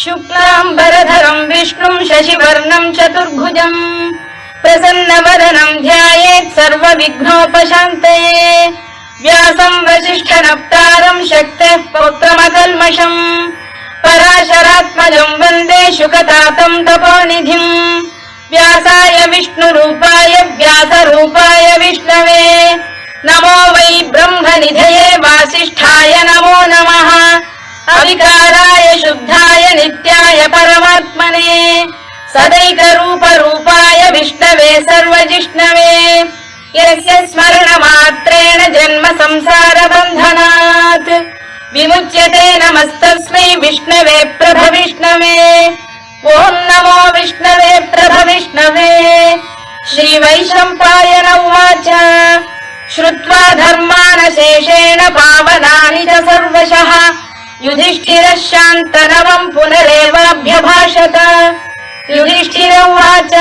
शुक्लाम्बरधरं विष्णुं शशिवर्णं चतुर्भुजं प्रसन्नवदनं ध्यायेत् सर्वविघ्नोपशान्तये। व्यासं वसिष्ठनप्तारं शक्तेः पौत्रमकल्मषम् पराशरात्मजं वन्दे शुकतातं तपोनिधिम्। व्यासाय विष्णुरूपाय व्यासरूपाय विष्णवे नमो वै ब्रह्मनिधये वासिष्ठाय नमो नमः। अविकाराय शुद्धाय नित्याय परमात्मने सदैकरूपरूपाय विष्णवे सर्वजिष्णवे यस्य स्मरणमात्रेण जन्म संसारबन्धनात् विमुच्यते नमस्तस्मै विष्णवे प्रभविष्णवे। ॐ नमो विष्णवे प्रभविष्णवे। श्रीवैशम्पायन उवाच श्रुत्वा धर्मानशेषेण पावनानि च सर्वशः युधिष्ठिरः शान्तनवं पुनरेवाभ्यभाषत। युधिष्ठिर उवाच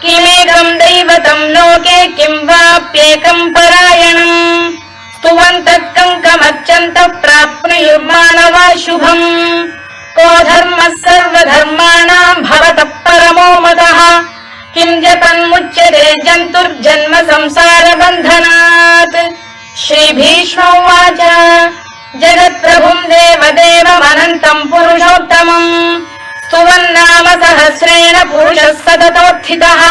किमेकं दैवतं लोके किं वाप्येकं परायणम् स्तुवन्तः कङ्कमर्चन्तः प्राप्नुयुर्मानवा शुभम्। को धर्मः सर्वधर्माणां भवतः परमो मतः किं च तन्मुच्यते जन्तुर्जन्म संसारबन्धनात्। श्रीभीष्म उवाच जगत्प्रभुं देवदेवमनन्तं पुरुषोत्तमम् स्तुवन्नाम सहस्रेण पुरुषः सततोत्थितः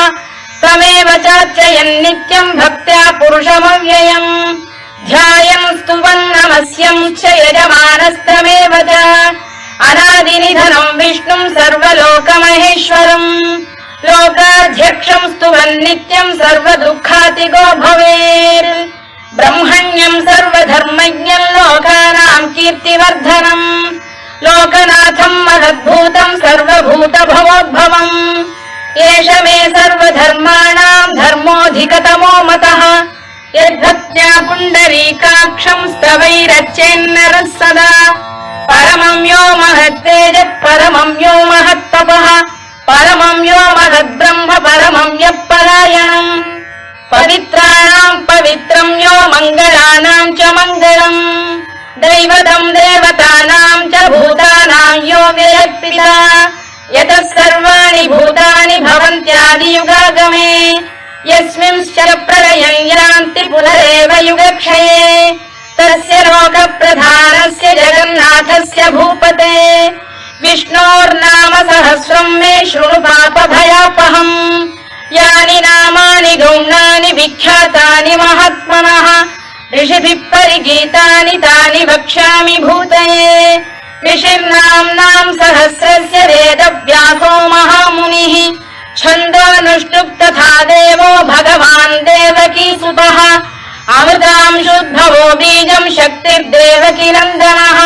तमेव चार्चयन् नित्यं भक्त्या पुरुषमव्ययम् ध्यायन् स्तुवन् नमस्यं च यजमानस्तमेव च अनादिनिधनं विष्णुं सर्वलोकमहेश्वरम् लोकाध्यक्षं स्तुवन् नित्यं सर्वदुःखातिगो भवेत्। ब्रह्मण्यं सर्वधर्मज्ञं लोकानां कीर्तिवर्धनम् लोकनाथं महद्भूतं सर्वभूतभवोद्भवम् एष मे सर्वधर्माणां धर्मोऽधिकतमो मतः यद्भक्त्या पुण्डरीकाक्षं स्तवैरच्चेन्नरः सदा परमं यो महत्तेजः परमं यो महत्तपः परमं यो महद्ब्रह्म परमं यः परायणम् पवित्राणां पवित्रं यो मङ्गलानां च मङ्गलम् दैवतं देवतानां च भूतानां यो व्ययः यतः सर्वाणि भूतानि भवन्त्यादियुगागमे यस्मिंश्च प्रलयं यान्ति पुनरेव युगक्षये तस्य लोकप्रधानस्य जगन्नाथस्य भूपते विष्णोर्नाम सहस्रं मे शृणु पापभयापहम् यानि नामानि गौणानि विख्यातानि महात्मनः ऋषिभिः परिगीतानि तानि वक्ष्यामि भूतये। ऋषिर्नाम्नां सहस्रस्य वेदव्यासो महामुनिः छन्दोऽनुष्टुप् तथा देवो भगवान् देवकीसुतः अमृतांशुद्भवो बीजं शक्तिर्देवकीनन्दनः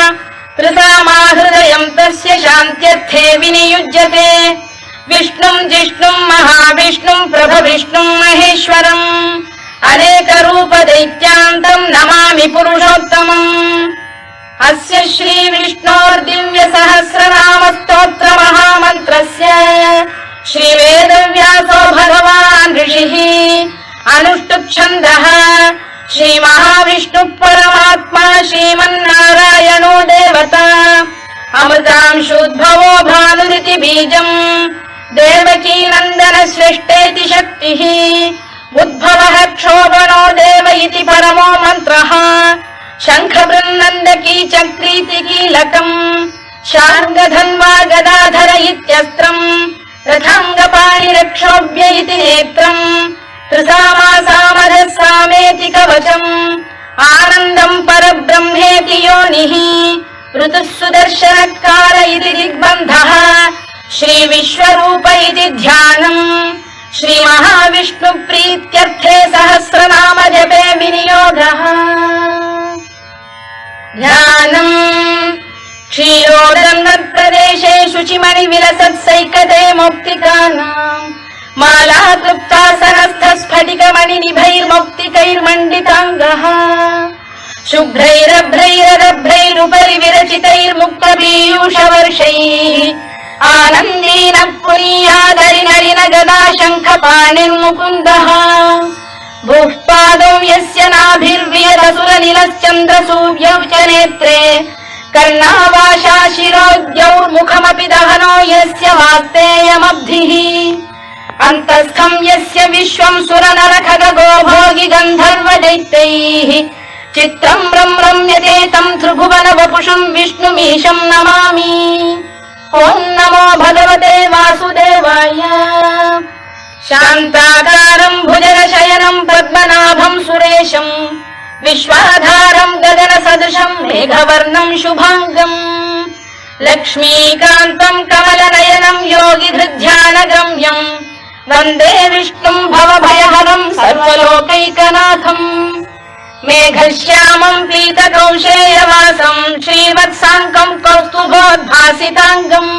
त्रिसामाहृदयं तस्य शान्त्यर्थे विनियुज्यते विष्णुं जिष्णुं महाविष्णुं प्रभविष्णुं महेश्वरम् अनेकरूपदैत्यान्तं नमामि पुरुषोत्तमम्। अस्य श्रीविष्णोर्दिव्यसहस्रनामस्तोत्रमहामन्त्रस्य श्रीवेदव्यासो भगवान् ऋषिः अनुष्टुप्छन्दः श्रीमहाविष्णुः परमात्मा श्रीमन्नारायणो देवता अमृतांशुद्भवो भानुरिति बीजम् देवकीनन्दन श्रेष्ठेति शक्तिः उद्भवः क्षोभनो देव इति परमो मन्त्रः शङ्खबृन्नन्दकी चक्रीति कीलकम् शार्ङ्गधन्वा गदाधर इत्यस्त्रम् रथाङ्गपाणिरक्षोभ्य इति नेत्रम् त्रिसामासामधः सामेति कवचम् आनन्दम् परब्रह्मेति योनिः ऋतुः सुदर्शनकार इति दिग्बन्धः श्रीविश्वरूप इति ध्यानम् श्रीमहाविष्णुप्रीत्यर्थे सहस्रनाम जपे विनियोगः। ध्यानम् क्षीरोदन्नप्रदेशे शुचिमणिविलसत्सैकते मौक्तिकानाम् मालाक्लुप्तासनस्थस्फटिकमणिनिभैर्मौक्तिकैर्मण्डिताङ्गः शुभ्रैरभ्रैरभ्रैरुपरि विरचितैर्मुक्तपीयूषवर्षैः आनन्दीनः पुनीयादरिनरिन गदा शङ्खपाणिर्मुकुन्दः भूः पादौ यस्य नाभिर्वियदसुरनिलश्चन्द्रसूर्यौ च नेत्रे कर्णावाशा शिरोद्यौर्मुखौ मुखमपि दहनो यस्य वास्तेयमब्धिः अन्तस्थं यस्य विश्वं सुरनरखगो भोगि गन्धर्वदैत्यैः चित्रं रम्यते तं त्रिभुवन वपुषं विष्णुमीशं नमामि। ॐ नमो भगवते वासुदेवाय। शान्ताकारं भुजगशयनं पद्मनाभं सुरेशं विश्वाधारं गगनसदृशं मेघवर्णं शुभाङ्गम् लक्ष्मीकान्तं कमलनयनं योगिहृद्ध्यानगम्यं वन्दे विष्णुं भवभयहरं सर्वलोकैकनाथम्। मेघश्यामं पीतकौशेयवासं श्रीवत्साङ्कं कौस्तुभोद्भासिताङ्गम्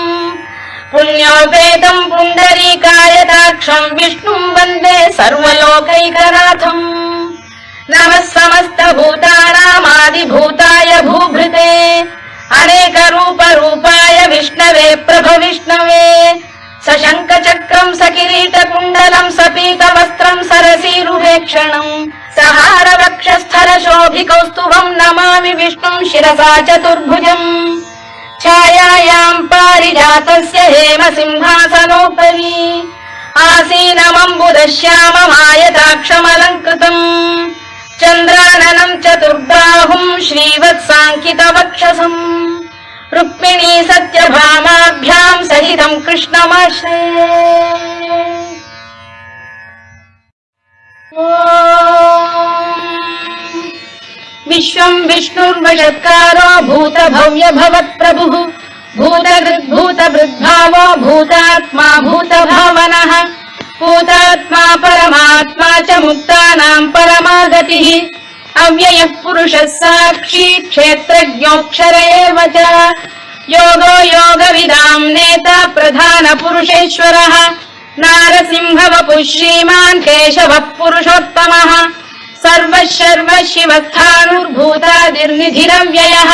पुण्योपेतं पुण्डरीकायताक्षं विष्णुं वन्दे सर्वलोकैकनाथम्। नमः समस्तभूतानामादिभूताय भूभृते अनेकरूपरूपाय विष्णवे प्रभविष्णवे सशङ्खचक्रं सकिरीटकुण्डलं सपीतवस्त्रं सरसीरुहेक्षणं सहारवक्षस्थलशोभिकौस्तुभं नमामि विष्णुं शिरसा चतुर्भुजम्। छायायां पारिजातस्य हेमसिंहासनोपरि आसीनमम्बुदश्याममायताक्षमलङ्कृतम् चन्द्राननं चतुर्बाहुं श्रीवत्साङ्कितवक्षसम् रुक्मिणी सत्यभामाभ्यां सहितं कृष्णमाश्रये। विश्वं विष्णुर्वषत्कारो भूतभव्य भवत्प्रभुः भूतभृद्भावो भूतात्मा भूतभावनः भूतात्मा परमात्मा च मुक्तानां परमागतिः अव्ययः पुरुषः साक्षी क्षेत्रज्ञोऽक्षर एव च योगो योगविदां नेता प्रधानपुरुषेश्वरः नारसिंहवपुः श्रीमान् केशवः पुरुषोत्तमः सर्वः शर्व शिवस्थाणुर्भूतादिर्निधिरव्ययः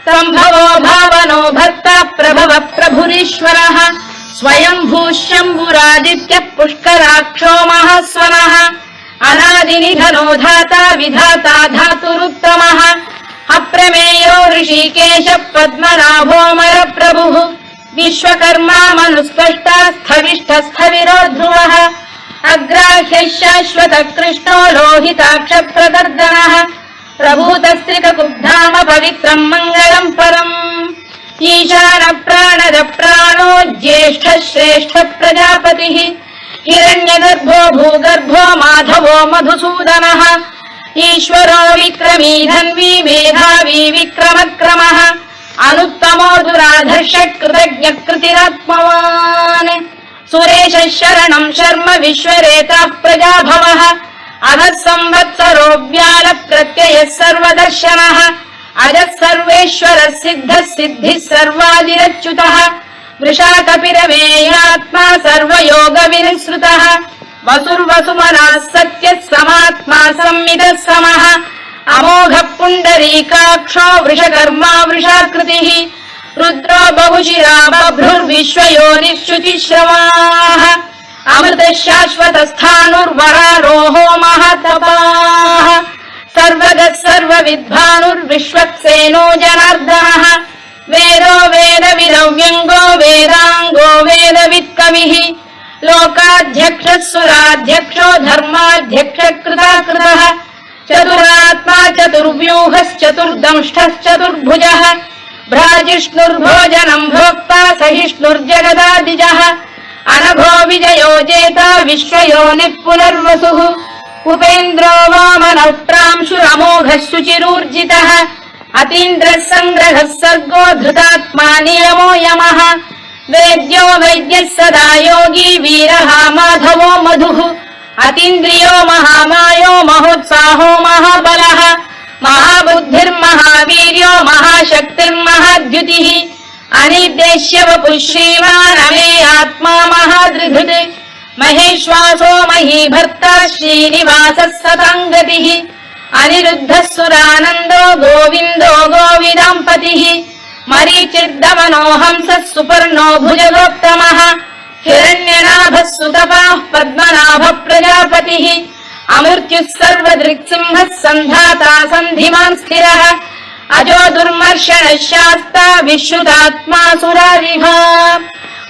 सम्भवो भावनो भर्ता प्रभवः प्रभुरीश्वरः स्वयंभूः शम्भुरादित्यः पुष्कराक्षो महास्वनः अनादिनिधनो धाता विधाता धातुरुत्तमः अप्रमेयो ऋषिकेशः पद्मनाभोऽमरप्रभुः विश्वकर्मा मनुस्पष्टा स्थविष्ठस्थविरो ध्रुवः अग्राह्यः शाश्वतः कृष्णो लोहिताक्षप्रदर्दनः प्रभूतस्त्रिककुब्धाम पवित्रं मङ्गलं परम् ईशान प्राणद प्राणो ज्येष्ठः श्रेष्ठः प्रजापतिः हिरण्यगर्भो भूगर्भो माधवो मधुसूदनः ईश्वरो विक्रमी धन्वी मेधावी विक्रमक्रमः अनुत्तमो दुराधर्ष कृतज्ञ कृतिरात्मवान् सुरेशः शरणं शर्म विश्वरेता प्रजाभवः अधः संवत्सरो व्यालप्रत्ययः सर्वदर्शनः अजः सर्वेश्वरः सिद्धः सिद्धिः सर्वादिरच्युतः वृषाकपिरमेयात्मा सर्वयोगविनिसृतः वसुर्वसुमनः सत्यः समात्मा संविदः समः अमोघः पुण्डरीकाक्षो वृषकर्मा वृषाकृतिः रुद्रो बहुशिरा बभ्रुर्विश्वयोनिश्रुतिश्रवाः अमृतः शाश्वतस्थाणुर्वरारोहो महातपाः सर्वगः सर्वविद्भानुर्विश्वक्सेनो जनार्दनः वेदो वेदविदव्यङ्गो वेदाङ्गो वेदवित्कविः लोकाध्यक्षः सुराध्यक्षो धर्माध्यक्षः कृताकृतः चतुरात्मा चतुर्व्यूहश्चतुर्दंष्टश्चतुर्भुजः भ्राजिष्णुर्भोजनं भोक्ता सहिष्णुर्जगदादिजः अनघो विजयो जेता विश्वयोनिः पुनर्वसुः उपेन्द्रो वामनः प्रांशुरमोघः शुचिरूर्जितः अतीन्द्रः सङ्ग्रहः सर्गो धृतात्मा नियमो यमः वेद्यो वैद्यः सदा योगी वीरः माधवो मधुः अतीन्द्रियो महामायो महोत्साहो महाबलः महाबुद्धिर्महावीर्यो महाशक्तिर्महाद्युतिः अनिर्देश्य वपुः श्रीमान् अमेयात्मा महादृधृत् महेश्वासो महीभर्ता श्रीनिवासः सताङ्गतिः अनिरुद्धः सुरानन्दो गोविन्दो गोविदाम्पतिः मरीचिर्दमनो हंसः सुपर्णो भुजगोत्तमः हिरण्यनाभः सुतपाः पद्मनाभः प्रजापतिः अमृत्युः सर्वदृक्सिंहः सन्धाता सन्धिमान् स्थिरः अजो दुर्मर्षण शास्ता विश्रुतात्मा सुरारिः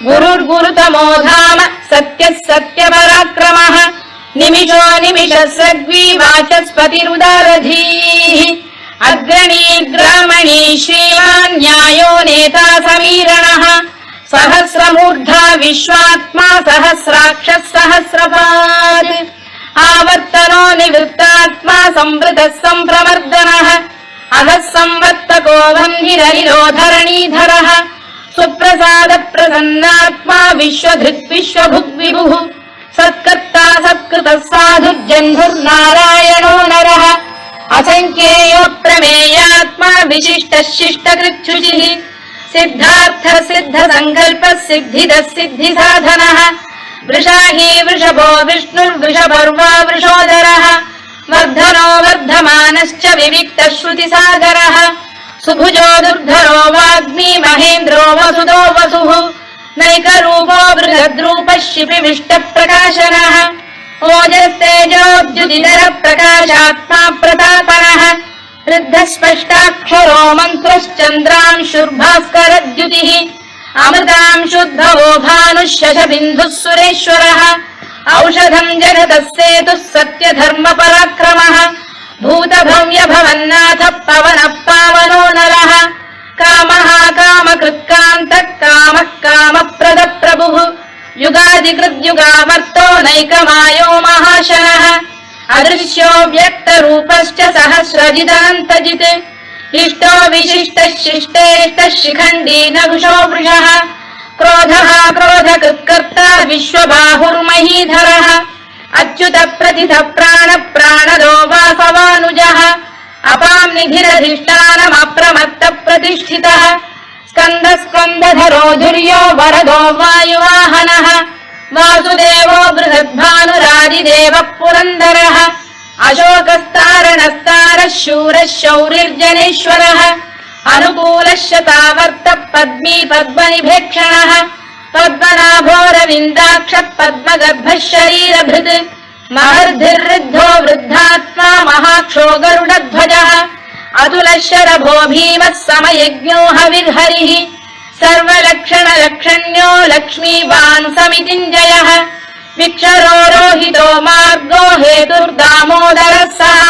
गुरुर्गुरुतमो धाम सत्यः सत्यपराक्रमः निमिषो निमिषः सग्वी वाचस्पतिरुदारधीः अग्रणी ग्रामणी श्रीमान् न्यायो नेता समीरणः सहस्रमूर्धा विश्वात्मा सहस्राक्षः सहस्रपात् आवर्तनो निवृत्तात्मा संवृतः सम्प्रमर्दनः अधः संवर्तको वह्निरनिरोधरणीधरः सुप्रसाद प्रसन्नात्मा विश्वधृक् विश्वभुग्विभुः सत्कर्ता सत्कृतः साधुर्जन्धुर्नारायणो नरः असङ्ख्येयो प्रमेयात्मा विशिष्टः शिष्टकृच्छुचिः सिद्धार्थ सिद्ध संकल्पः सिद्धिदः सिद्धिसाधनः वृषाही वृषभो विष्णुर्वृषभर्वा वृषोदरः वर्धनो वर्धमानश्च विविक्तः श्रुतिसागरः सुभुजो दुर्धरो वाग्मी महेन्द्रो वसुदो वसुः नैकरूपो बृहद्रूपः शिपिविष्टप्रकाशनः ओजस्तेजोद्युतिधर प्रकाशात्मा प्रतापनः ऋद्धस्पष्टाक्षरो मन्त्रश्चन्द्रांशुर्भास्करद्युतिः अमृतांशुद्धवो भानुः शशबिन्दुः सुरेश्वरः औषधम् जगतः सेतुः सत्यधर्मपराक्रमः भूतभव्य भवन्नाथः पवनः पावनो नरः कामः कामकृत्कान्तः कामः कामप्रदः प्रभुः युगादिकृद्युगावर्तो नैकमायो महाशनः अदृश्यो व्यक्तरूपश्च सहस्रजिदनन्तजित् इष्टो विशिष्टः शिष्टेष्टः शिखण्डी नभुषो वृषः क्रोधः क्रोधकृत्कर्ता विश्वबाहुर्महीधरः अच्युत प्रतिथ प्राण प्राणदो वासवानुजः अपां निधिरधिष्ठानमप्रमत्त प्रतिष्ठितः स्कन्द स्कन्दधरो धुर्यो वरदो वायुवाहनः वासुदेवो बृहद्भानुरादिदेवः पुरन्दरः अशोकस्तारणस्तारः शूरः शौरिर्जनेश्वरः अनुकूलः शतावर्तः पद्मी पद्मनिभेक्षणः पद्मनाभोरविन्दाक्षः पद्मगर्भः शरीरभृत् महर्धिर्वृद्धो वृद्धात्मा महाक्षो गरुडध्वजः अतुलः शरभो भीमः समयज्ञो हविर्हरिः सर्वलक्षणलक्षण्यो लक्ष्मीवान् समितिञ्जयः विक्षरो रोहितो मार्गो हेतुर्दामोदरः सः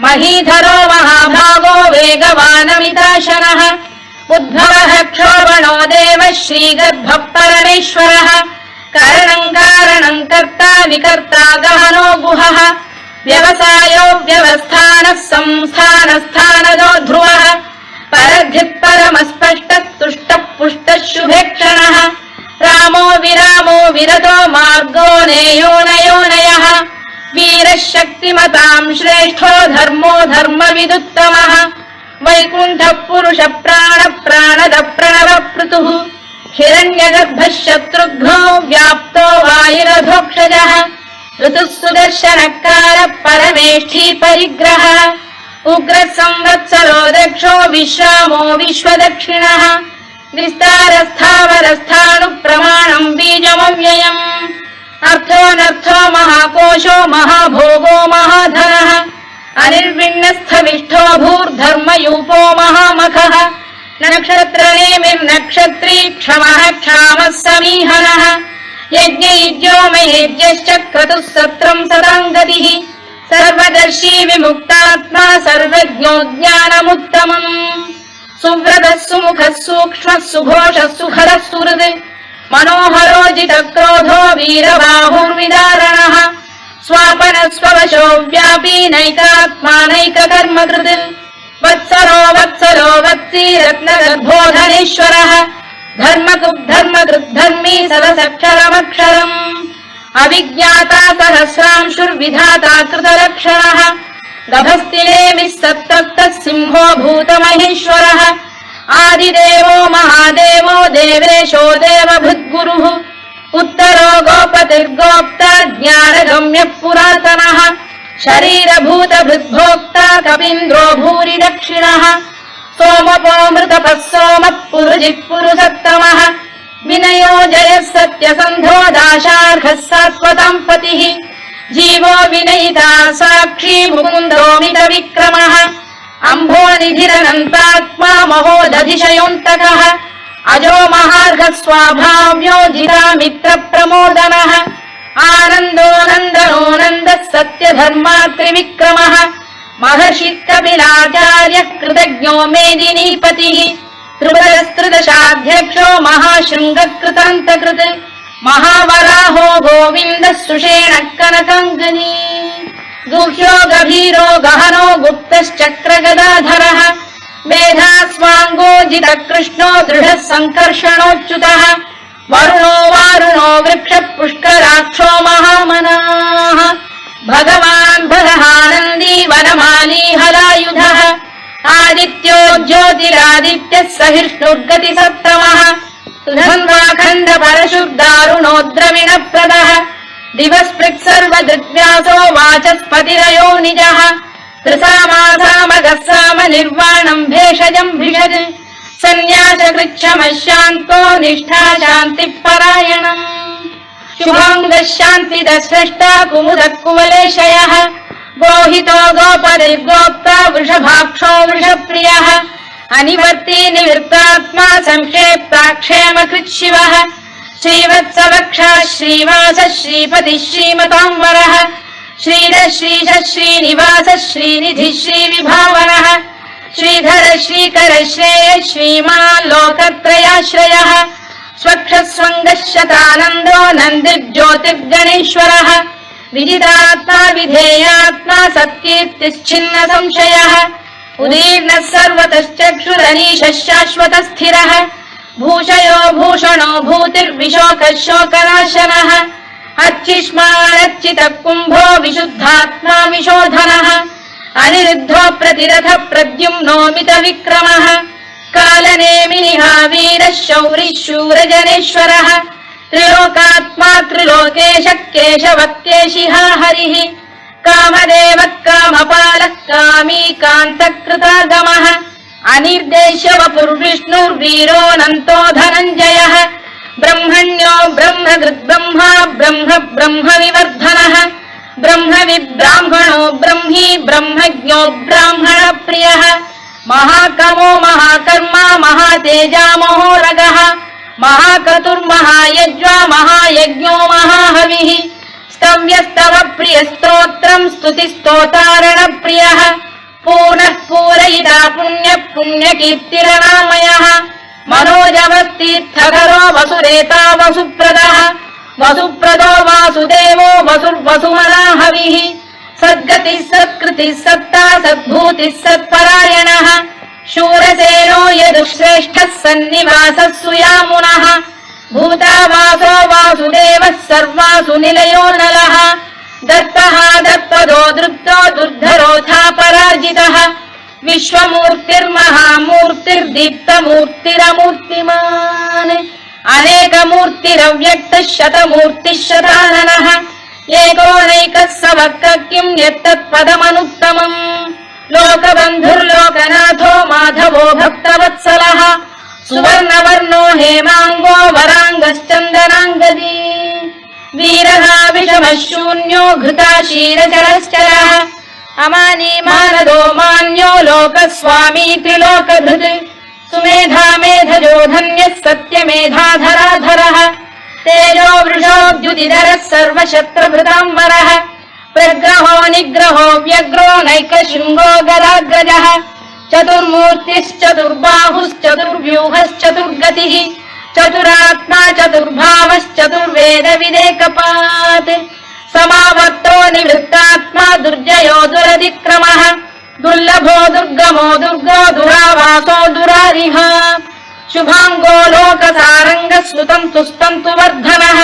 महीधरो महाभागो वेगवानमिताशनः उद्भवः क्षोभणो देवः श्रीगर्भः परमेश्वरः कारणम् कारणम् कर्ता विकर्ता गहनो गुहः व्यवसायो व्यवस्थानः संस्थानस्थानदो ध्रुवः परधिः परमस्पष्टः तुष्टः पुष्टः शुभेक्षणः रामो विरामो विरतो मार्गो नेयोनयोनयः वीरः शक्तिमताम् श्रेष्ठो धर्मो धर्मविदुत्तमः वैकुण्ठः पुरुष प्राण प्राणद प्रणव पृतुः हिरण्यगर्भः शत्रुघ्नो व्याप्तो वायुरधोक्षजः ऋतुः सुदर्शनकारः परमेष्ठी परिग्रहः उग्रः संवत्सरो दक्षो विश्रामो विश्वदक्षिणः विस्तारस्थावरस्थाणुः प्रमाणम् बीजमव्ययम् अर्थोऽनर्थो महाकोशो महाभोगो महाधनः अनिर्विण्णस्थविष्ठो भूर्धर्मयूपो महामखः नक्षत्रनेमिर्नक्षत्री क्षमः क्षामः समीहनः यज्ञयुज्यो महेज्यश्च क्रतुः सत्रम् सताम् गतिः सर्वदर्शी विमुक्तात्मा सर्वज्ञो ज्ञानमुत्तमम् सुव्रतः सुमुखः सूक्ष्मः सुघोषः सुखरः सुहृद् मनोहरोजितक्रोधो वीरबाहुर्विदारणः स्वापनः स्ववशो व्यापी नैकात्मानैककर्मकृत् वत्सरो वत्सलो वत्सी रत्नगर्भोधनेश्वरः धर्मकृद्धर्मी सरसक्षरमक्षरम् अविज्ञाता सहस्रांशुर्विधाता कृतलक्षणः गभस्तिनेमिः सत्तप्तः सिंहो भूतमहेश्वरः आदिदेवो महादेवो देवेशो देवभृद्गुरुः उत्तरो गोपतिर्गोप्ता ज्ञानगम्यः पुरातनः शरीरभूतभृद्भोक्ता कपीन्द्रो भूरि दक्षिणः सोमपोऽमृतपः सोमः पुरुजिः पुरुषत्तमः विनयो जयः सत्यसन्धो दाशार्हः सात्वताम् पतिः जीवो विनयिता साक्षी मुकुन्दो मितविक्रमः अम्भोनिधिरनन्तात्मा महोदधिशयोऽन्तकः अजो महार्घः स्वाभाव्यो जितामित्रप्रमोदनः आनन्दो नन्दनो नन्दः सत्यधर्मात्रिविक्रमः महर्षि कपिलाचार्यः कृतज्ञो मेदिनीपतिः त्रिपुरस्त्रिदशाध्यक्षो महाशृङ्गकृतान्तकृत् महावराहो गोविन्दः सुषेणः कनकाङ्गनी गुह्यो गभीरो गहनो गुप्तश्चक्रगदाधरः मेधास्वाङ्गोजितः कृष्णो दृढः सङ्कर्षणोच्युतः वरुणो वारुणो वृक्षः पुष्कराक्षो महामनाः भगवान् बलहानन्दी वनमाली हलायुधः आदित्यो ज्योतिरादित्यः सहिष्णुर्गतिसत्तमः सुधन्वाखण्ड परशुर्दारुणो द्रविणप्रदः दिवस्पृक् सर्वदृग्व्यासो वाचस्पतिरयो निजः त्रिसामासामगः साम निर्वाणम् भेषजम् भिषज सन्न्यासकृच्छमः शान्तो निष्ठा शान्तिः परायणम् शुभाङ्गः शान्तिदः स्रष्टा कुमुदः कुवलेशयः गोहितो गोपतिर्गोप्ता वृषभाक्षो वृषप्रियः अनिवर्ती निवृत्तात्मा संक्षेप्ताक्षेमकृत् शिवः श्रीवत्सवक्षः श्रीवासः श्रीपतिः श्रीमताम्बरः श्रीधः श्रीशः श्रीनिवासः श्रीनिधिः श्रीविभावनः श्रीधर श्रीकर श्रेयः श्रीमान् लोकत्रयाश्रयः स्वक्षस्वङ्गः शतानन्दो नन्दिर्ज्योतिर्गणेश्वरः विजितात्मा विधेयात्मा सत्कीर्तिश्छिन्न संशयः उदीर्णः सर्वतश्चक्षुरनीशः शाश्वतस्थिरः भूषयो भूषणो भूतिर्विशोकः शोकनाशनः अर्चिष्मानर्चितः कुम्भो विशुद्धात्मा विशोधनः अनिरुद्धो प्रतिरथ प्रद्युम्नोमित विक्रमः कालनेमिनिः वीरः शौरिः शूरजनेश्वरः त्रिलोकात्मा त्रिलोकेशः केशवः केशिः हरिः कामदेवः कामपालः कामी कान्तकृतागमः अनिर्देश्य वपुर्विष्णुर्वीरोऽनन्तो धनञ्जयः ब्रह्मण्यो ब्रह्मकृद्ब्रह्मा ब्रह्म ब्रह्मविवर्धनः ब्रह्मविब्राह्मणो ब्रह्मी ब्रह्मज्ञो ब्राह्मणप्रियः महाकमो महाकर्मा महातेजा महोरगः महाक्रतुर्महायज्वा महायज्ञो महाहविः स्तव्यस्तव प्रियस्तोत्रम् स्तुतिस्तोतारणप्रियः पूर्णः पूरयिता पुण्यः पुण्यकीर्तिरनामयः मनोजवस्तीर्थकरो वसुरेता वसुप्रदः वसुप्रदो वासुदेवो वसुर्वसुमनाहविः सद्गतिः सत्कृतिः सत्ता सद्भूतिः सत्परायणः शूरसेनो यदुश्रेष्ठः सन्निवासः सुयामुनः भूतावासो वासुदेवः सर्वासु निलयो नलः दत्तः दत्पदो दृप्तो दुर्धरोऽथा पराजितः विश्वमूर्तिर्महामूर्तिर्दीप्तमूर्तिरमूर्तिमान् अनेकमूर्तिरव्यक्तः शतमूर्तिः शताननः एकोनैकः सवक्कः किम् यत्तत्पदमनुत्तमम् लोकबन्धुर्लोकनाथो माधवो भक्तवत्सलः सुवर्णवर्णो हेमाङ्गो वराङ्गश्चन्दनाङ्गदी वीरः विषमः शून्यो घृता क्षीरचरश्चरः अमानी मानदो मान्यो लोकस्वामी त्रिलोकधृत् सुमेधा मेधजो धन्यः सत्यमेधाधराधरः तेजो वृषोद्युतिधरः सर्वशत्रभृताम्बरः प्रग्रहो निग्रहो व्यग्रो नैकशृङ्गो गदाग्रजः चतुर्मूर्तिश्चतुर्बाहुश्चतुर्व्यूहश्चतुर्गतिः चतुरात्मा चतुर्भावश्चतुर्वेदविदेकपात् समावर्तो निवृत्तात्मा दुर्जयो दुरतिक्रमः दुर्लभो दुर्गमो दुर्गो दुरावासो दुरारिः शुभाङ्गो लोकसारङ्गः स्तुतम् तुस्तन्तु वर्धनः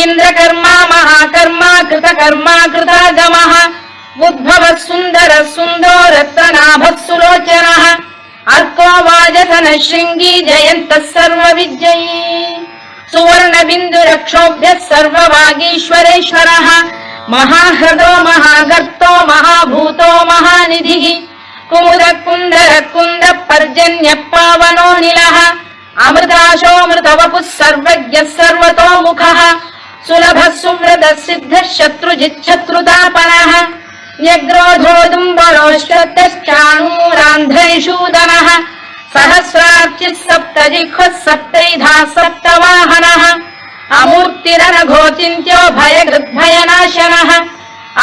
इन्द्रकर्मा महाकर्मा कृतकर्मा कृतागमः उद्भवः सुन्दरः सुन्दो रत्ननाभः सुलोचनः अर्को वाजसनः शृङ्गी जयन्तः सर्वविजयी सुवर्णबिन्दुरक्षोभ्यः सर्ववागीश्वरेश्वरः महाह्रदो महागर्तो महाभूतो महानिधिः कुमुदः कुन्दरः कुन्दः पर्जन्यः पावनोऽनिलः अमृताशोऽमृतवपुः सर्वज्ञः सर्वतोमुखः सुलभः सुव्रतः सिद्धः शत्रुजिच्छत्रुतापनः न्यग्रोधोदुम्बरोऽश्वत्थश्चाणूरा सप्तान्ध्रैषूदनः सहस्रार्चिः सप्तजिह्वः सप्तैधा सप्तवाहनः अमूर्तिरनघोचिन्त्यो भयकृद्भयनाशनः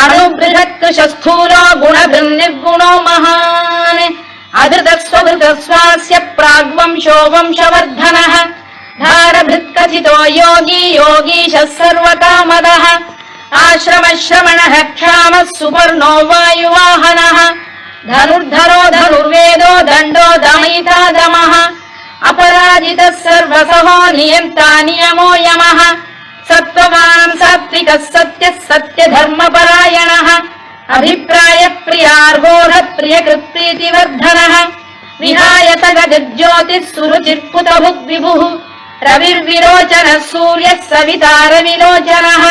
अणुबृहत्कृशस्थूलो गुणभृन्निर्गुणो महान् अधृतस्वभृतस्वास्य प्राग्वंशो वंशवर्धनः धारभृत्कथितो योगी योगीशः सर्वकामदः आश्रमश्रमणः क्षामः सुपर्णो वायुवाहनः धनुर्धरो धनुर्वेदो दण्डो दमयिता दमः अपराजितः सर्वसहो नियन्ता नियमो यमः सत्त्ववान् सात्विकः सत्यः सत्यधर्मपरायणः अभिप्रायप्रियार्गोरः प्रियकृत्प्रीतिवर्धनः विहाय सगजज्योतिः सुरुचिर्पुतभुग्विभुः रविर्विरोचनः सूर्यः सवितारविलोचनः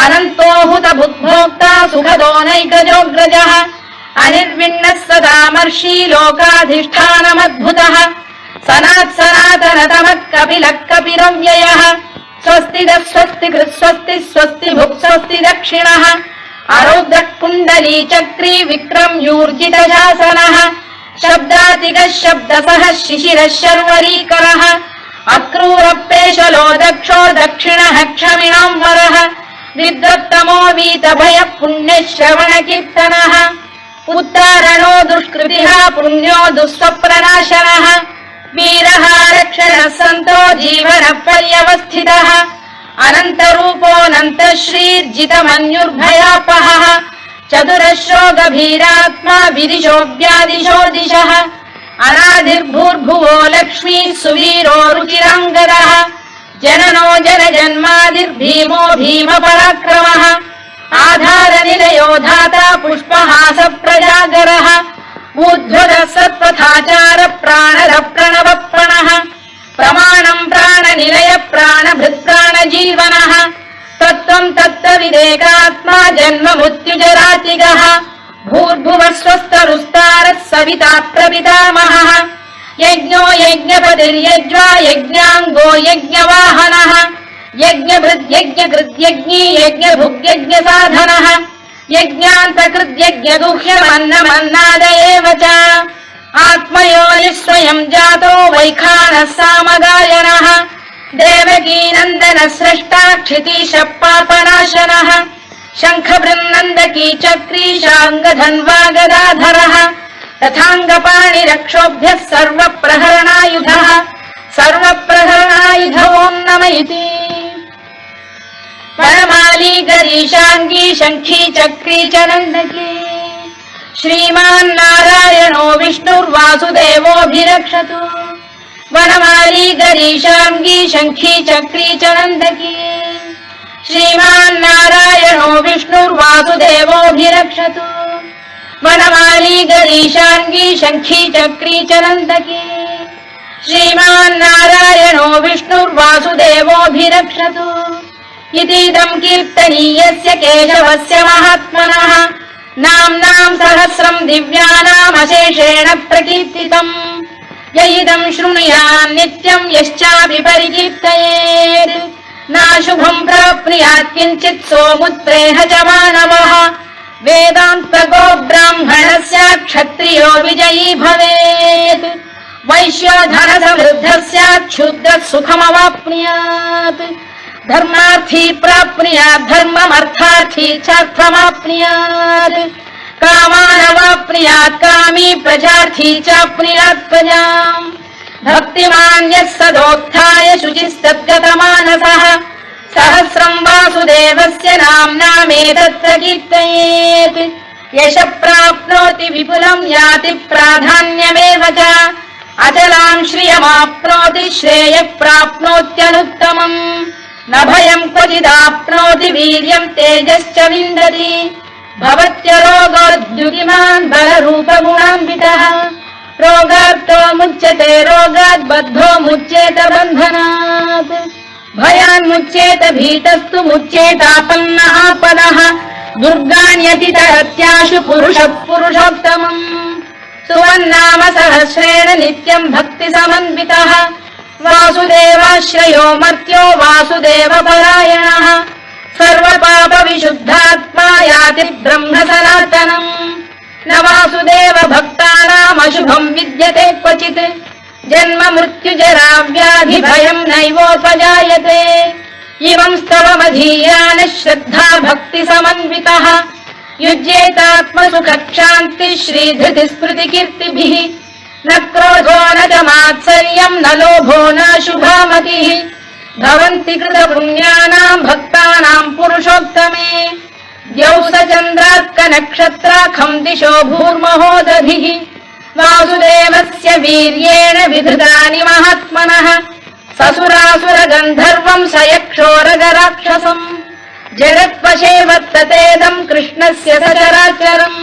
अनन्तो हुतभुग्भोक्ता सुखदो नैकजोऽग्रजः अनिर्विण्णः सदामर्षी लोकाधिष्ठानमद्भुतः सनातनतमः कपिलः कपिरव्ययः स्वस्तिदः स्वस्तिकृत् स्वस्ति स्वस्ति भुक् स्वस्ति दक्षिणः आरोग्यः कुण्डली चक्री विक्रम्यूर्जितशासनः शब्दातिकः शब्दसः शिशिरः शर्वरीकरः अक्रूरपेशलो दक्षो दक्षिणः क्षमिणां वरः विद्वत्तमो वीतभयः पुण्यश्रवणकीर्तनः उत्तारणो दुष्कृतिः पुण्यो दुःस्वप्रनाशनः वीरः रक्षणः सन्तो जीवनः पर्यवस्थितः अनन्तरूपोऽनन्तश्रीर्जितमन्युर्भयापहः चतुरश्रो गभीरात्मा विदिशो व्यादिशो दिशः अनादिर्भूर्भुवो लक्ष्मी सुवीरो रुचिराङ्गदः जननो जनजन्मादिर्भीमो भीमपराक्रमः आधारनिलयो धाता पुष्पहास प्रजागरः ऊर्ध्वरः सत्पथाचार प्राणरः प्रणवप्रणः प्रमाणम् प्राणनिलय प्राणभृत्प्राणजीवनः तत्त्वम् तत्त्वविदेकात्मा जन्म मृत्युजरातिगः भूर्भुवः स्वस्तरुस्तारः सविता प्रपितामहः यज्ञो यज्ञपतिर्यज्वा यज्ञाङ्गो यज्ञवाहनः यज्ञभृद्यज्ञकृद्यज्ञी यज्ञभुग्यज्ञसाधनः यज्ञान्तकृद्यज्ञगुह्यमन्नमन्नाद एव च आत्मयोनिः स्वयं जातो वैखानः सामगायनः देवकीनन्दनः स्रष्टा क्षितीशः पापनाशनः शङ्खबृन्नन्दकी चक्री शाङ्गधन्वा गदाधरः तथाङ्गपाणिरक्षोभ्यः सर्वप्रहरणायुधः सर्वप्रहरणायुध ॐ नम इति वनमाली गरीशाङ्गी शङ्खी चक्री च नन्दकी श्रीमान्नारायणो विष्णुर्वासुदेवोऽभिरक्षतु वनमाली गरीशाङ्गी शङ्खी चक्री च नन्दकी श्रीमान्नारायणो विष्णुर्वासुदेवोऽभिरक्षतु वनमाली गरीशाङ्गी शङ्खी चक्री च नन्दकी श्रीमान्नारायणो विष्णुर्वासुदेवोऽभिरक्षतु इतीदम् कीर्तनीयस्य केशवस्य महात्मनः नाम्नाम् सहस्रम् दिव्यानामशेषेण प्रकीर्तितम् य इदम् शृणुयान् नित्यम् यश्चापि परिकीर्तयेत् नाशुभम् प्राप्नुयात् किञ्चित् सोमुत्रेह च मानवः वेदान्तको ब्राह्मणस्य क्षत्रियो विजयी भवेत् वैश्यो धनसमृद्धः स्यात् क्षुद्रः सुखमवाप्नुयात् धर्मार्थी प्राप्नुयात् धर्ममर्थार्थी चार्थमाप्नुयात् कामानवाप्नुयात् कामी प्रजार्थी चाप्नुयात् प्रजाम् भक्तिमान् यः सदोत्थाय शुचिस्तद्गतमानसः सहस्रम् वासुदेवस्य नाम्नामेतत् कीर्तयेत् यशः प्राप्नोति विपुलम् याति प्राधान्यमेव च अचलाम् श्रियमाप्नोति श्रेयः प्राप्नोत्यनुत्तमम् न भयम् क्वचिदाप्नोति वीर्यम् तेजश्च विन्दति भवत्यरोगोद्युतिमान् बलरूपगुणान्वितः रोगार्तो मुच्यते रोगात् बद्धो मुच्येत बन्धनात् भयान्मुच्येत भीतस्तु मुच्येतापन्न आपदः दुर्गाण्यतितरत्याशु पुरुषः पुरुषोत्तमम् सुवन्नाम सहस्रेण नित्यम् भक्तिसमन्वितः वासुदेवाश्रयो मर्त्यो वासुदेवपरायणः सर्वपापविशुद्धात्मा याति ब्रह्म सनातनम् न वासुदेव भक्तानामशुभ विद्यते क्वचित् जन्म मृत्युजरा व्याधि भयं नैवोपजायते इमं स्तवमधीयानः श्रद्धा भक्ति समन्वितः युज्येतात्मसुखक्षान्ति श्रीधृति स्मृति कीर्तिभिः न क्रोधो न च मात्सर्यं न लोभो न शुभामतिः भवन्ति कृतपुण्यानां भक्तानां पुरुषोत्तमे द्यौस चन्द्रार्कनक्षत्राखं दिशो भूर्महोदधिः वासुदेवस्य वीर्येण विधृतानि महात्मनः ससुरासुरगन्धर्वं स यक्षोरगराक्षसम् जगत्वशे वर्ततेदं कृष्णस्य सचराचरम्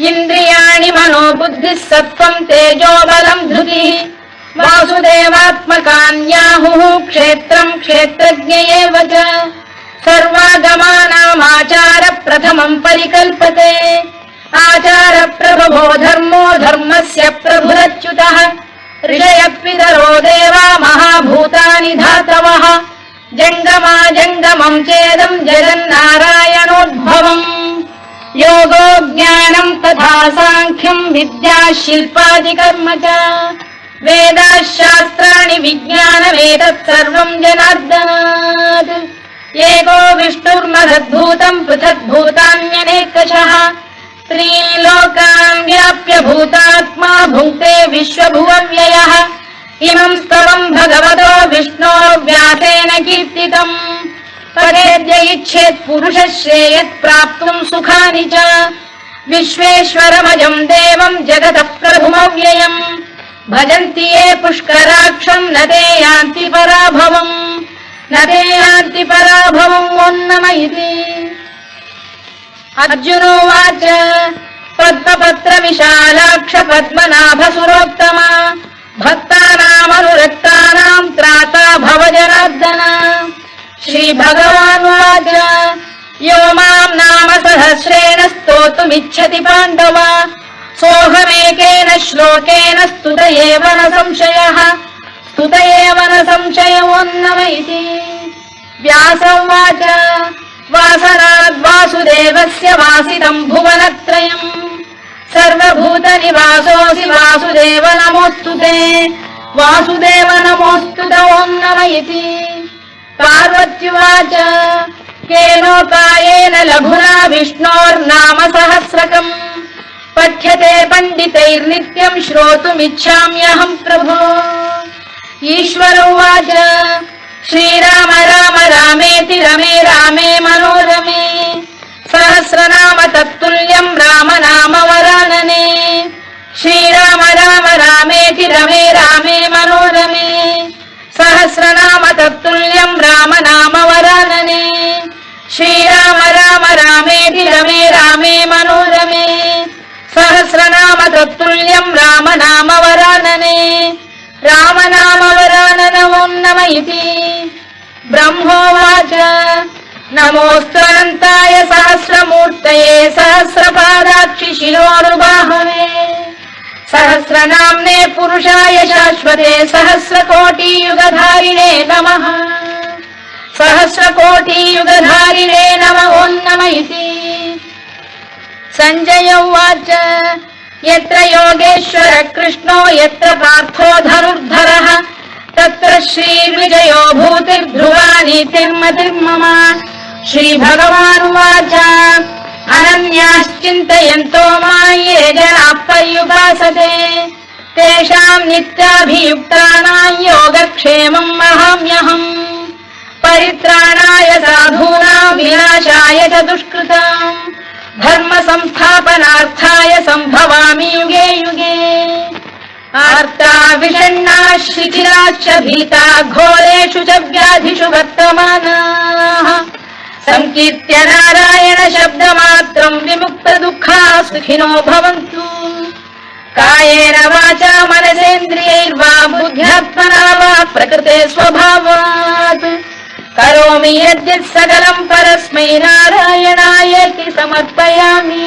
इन्द्रियाणि मनो बुद्धिः सत्त्वं तेजो बलं धृतिः वासुदेवात्मकान्याहुः क्षेत्रं क्षेत्रज्ञ एव च सर्वागमानामाचार प्रथमं परिकल्पते आचार प्रभवो धर्मो धर्मस्य प्रभुरच्युतः ऋषयः पितरो देवा महाभूतानि धातवः जङ्गमा जङ्गमं चेदं जगन्नारायणोद्भवम् योगो ज्ञानं तथा साङ्ख्यं विद्या शिल्पादिकर्म च वेदाः शास्त्राणि विज्ञानमेतत् सर्वं जनार्दनात् एको विष्णुर्महद्भूतं पृथग्भूतान्यनेकशः त्रीन् लोकान् व्याप्य भूतात्मा भुङ्क्ते विश्वभुवव्ययः इमं स्तवं भगवतो विष्णो व्यासेन कीर्तितम् पठेद्य इच्छेत् पुरुषः श्रेयत् प्राप्तुं सुखानि च विश्वेश्वरमजं देवं जगतः प्रभुमव्ययम् भजन्ति ये पुष्कराक्षं न ते यान्ति पराभवम् न ते यान्ति पराभवम् ओन्नम इति अर्जुनोवाच पद्मपत्र विशालाक्ष पद्मनाभ सुरोत्तमा भक्तानामनुरक्तानां त्राता भव जनार्दन श्रीभगवानुवाच यो मां नाम सहस्रेण स्तोतुमिच्छति पाण्डव सोऽहमेकेन श्लोकेन स्तुत एव न संशयः स्तुत एव न संशयोन्नम इति व्यास उवाच वासनाद्वासुदेवस्य वासितं भुवनत्रयम् सर्वभूतनिवासोऽसि वासुदेव नमोऽस्तु ते वासुदेव नमोऽस्तु ते ओन्नम इति पार्वत्युवाच केनोपायेन लघुना विष्णोर्नाम सहस्रकम् पठ्यते पण्डितैर्नित्यं श्रोतुमिच्छाम्यहं प्रभो ईश्वर उवाच श्रीराम राम रामेति रमे रामे मनोरमे सहस्रनाम तत्तुल्यं राम नाम वरानने श्रीराम राम रामेति रमे रामे मनोरमे सहस्रनाम तत्तुल्यं राम नाम वरानने श्रीराम राम रामेति रमे रामे मनोरमे सहस्रनाम तत्तुल्यं राम नाम वरानने राम नाम वरानन ओन्नम इति ब्रह्मोवाच नमोऽस्त्वनन्ताय सहस्रमूर्तये सहस्रपादाक्षि शिरोरुबाहवे सहस्रनाम्ने पुरुषाय शाश्वते सहस्रकोटियुगधारिणे नमः सहस्रकोटियुगधारिणे नमः ओन्नम इति सञ्जय उवाच यत्र योगेश्वर कृष्णो यत्र पार्थो धनुर्धरः तत्र श्रीविजयो भूतिर्ध्रुवा नीतिर्मतिर्मम श्रीभगवानुवाच अनन्याश्चिन्तयन्तो मां ये जनाः पर्युपासते तेषां नित्याभियुक्तानां योगक्षेमं वहाम्यहम् परित्राणाय साधूनां विनाशाय च दुष्कृताम् धर्म संस्थापनार्थाय संभवामि युगे युगे आर्ता विषण्णाः शिथिलाश्च भीता घोरेषु च व्याधिषु वर्तमानाः संकीर्त्य नारायण शब्दमात्रं विमुक्तदुःखाः सुखिनो भवन्तु कायेन वाचा मनसेन्द्रियैर्वा बुद्ध्यात्मना वा प्रकृते स्वभावात् करोमि यद्यत् सकलं परस्मै नारायणायेति समर्पयामि।